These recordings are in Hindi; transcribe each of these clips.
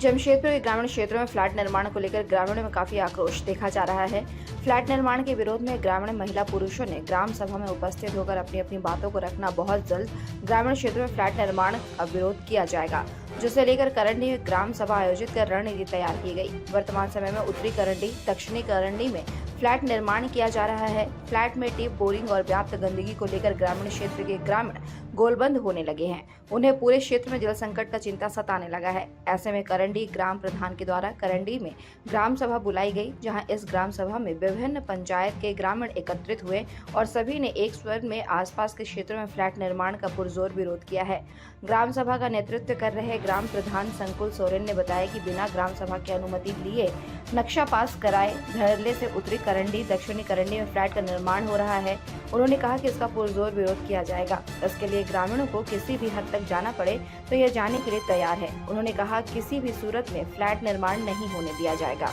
जमशेदपुर के ग्रामीण क्षेत्रों में फ्लैट निर्माण को लेकर ग्रामीणों में काफी आक्रोश देखा जा रहा है। फ्लैट निर्माण के विरोध में ग्रामीण महिला पुरुषों ने ग्राम सभा में उपस्थित होकर अपनी अपनी बातों को रखना। बहुत जल्द ग्रामीण क्षेत्रों में फ्लैट निर्माण का विरोध किया जाएगा, जिसे लेकर करंडी ग्राम सभा आयोजित कर रणनीति तैयार की गई। वर्तमान समय में उत्तरी करंडी, दक्षिणी करंडी में फ्लैट निर्माण किया जा रहा है। फ्लैट में टिप, बोरिंग और व्याप्त गंदगी को लेकर ग्रामीण क्षेत्र के ग्रामीण गोलबंद होने लगे हैं। उन्हें पूरे क्षेत्र में जल संकट का चिंता सताने लगा है। ऐसे में करंडी ग्राम प्रधान के द्वारा करंडी में ग्राम सभा बुलाई गई, जहां इस ग्राम सभा में विभिन्न पंचायत के ग्रामीण एकत्रित हुए और सभी ने एक स्वर में आसपास के क्षेत्रों में फ्लैट निर्माण का पुरजोर विरोध किया है। ग्राम सभा का नेतृत्व कर रहे ग्राम प्रधान संकुल सोरेन ने बताया कि बिना ग्राम सभा की अनुमति लिए नक्शा पास कराए धड़ल्ले से उत्तरी करंडी, दक्षिणी करंडी में फ्लैट का निर्माण हो रहा है। उन्होंने कहा कि इसका पुरजोर विरोध किया जाएगा। इसके लिए ग्रामीणों को किसी भी हद तक जाना पड़े तो यह जाने के लिए तैयार है। उन्होंने कहा किसी भी सूरत में फ्लैट निर्माण नहीं होने दिया जाएगा।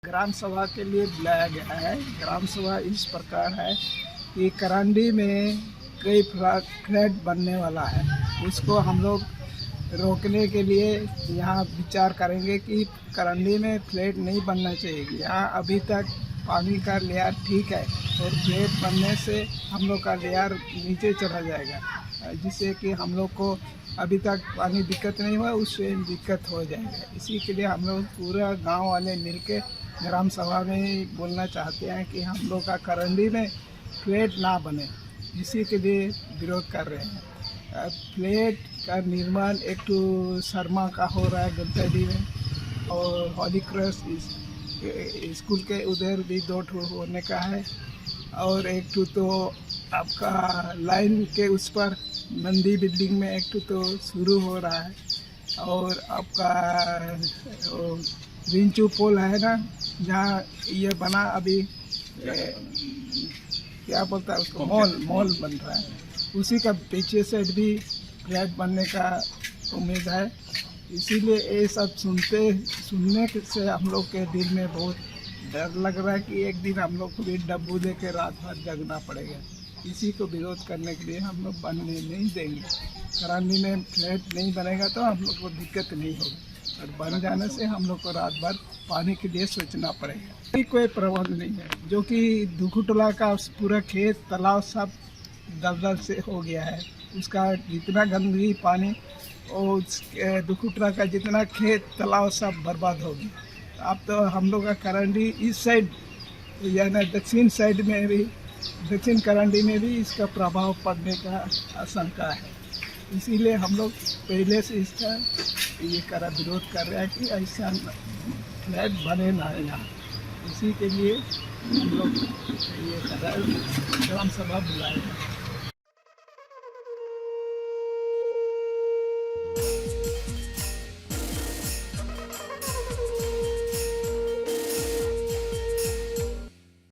ग्राम सभा के लिए बुलाया गया है। ग्राम सभा इस प्रकार है कि करंडी में कई फ्लैट बनने वाला है, उसको हम लोग रोकने के लिए यहाँ विचार करेंगे कि करंडी में फ्लैट नहीं बनना चाहिए। यहाँ अभी तक पानी का लेयर ठीक है और फ्लैट बनने से हम लोग का लेयर नीचे चला जाएगा, जिससे कि हम लोग को अभी तक पानी दिक्कत नहीं हुआ, उससे दिक्कत हो जाएगा। इसी के लिए हम लोग पूरा गांव वाले मिलके ग्राम सभा में बोलना चाहते हैं कि हम लोग का करंडी में फ्लैट ना बने, इसी के लिए विरोध कर रहे हैं। फ्लैट का निर्माण एक तो शर्मा का हो रहा है गंतडी में, और हॉली क्रॉस स्कूल के उधर भी 2 ठो होने का है, और एक तो आपका लाइन के उस पर मंदी बिल्डिंग में एक तो शुरू हो रहा है, और आपका विंचू पोल है ना, जहाँ ये बना अभी क्या बोलता है उसको, मॉल बन रहा है, उसी का पीछे साइड भी फ्लैट बनने का उम्मीद है। इसीलिए ये सब सुनने से हम लोग के दिल में बहुत डर लग रहा है कि एक दिन हम लोग को भी डब्बू दे के रात भर जगना पड़ेगा। इसी को विरोध करने के लिए हम लोग बनने नहीं देंगे। करंडी में फ्लैट नहीं बनेगा तो हम लोग को दिक्कत नहीं होगी, और बन जाने से हम लोग को रात भर पानी के लिए सोचना पड़ेगा। कोई प्रबंध नहीं है, जो कि दुखुटोला का पूरा खेत तालाब सब दलदल से हो गया है। उसका जितना गंदगी पानी और दुखुटोला का जितना खेत तालाब सब बर्बाद हो गया। अब तो हम लोग का करंडी इस साइड यानी दक्षिण साइड में भी, दक्षिण करंडी में भी इसका प्रभाव पड़ने का आशंका है। इसीलिए हम लोग पहले से इसका ये विरोध कर रहे हैं कि ऐसा फ्लैट बने ना यहाँ। इसी के लिए हम लोग ये ग्राम सभा बुलाए हैं।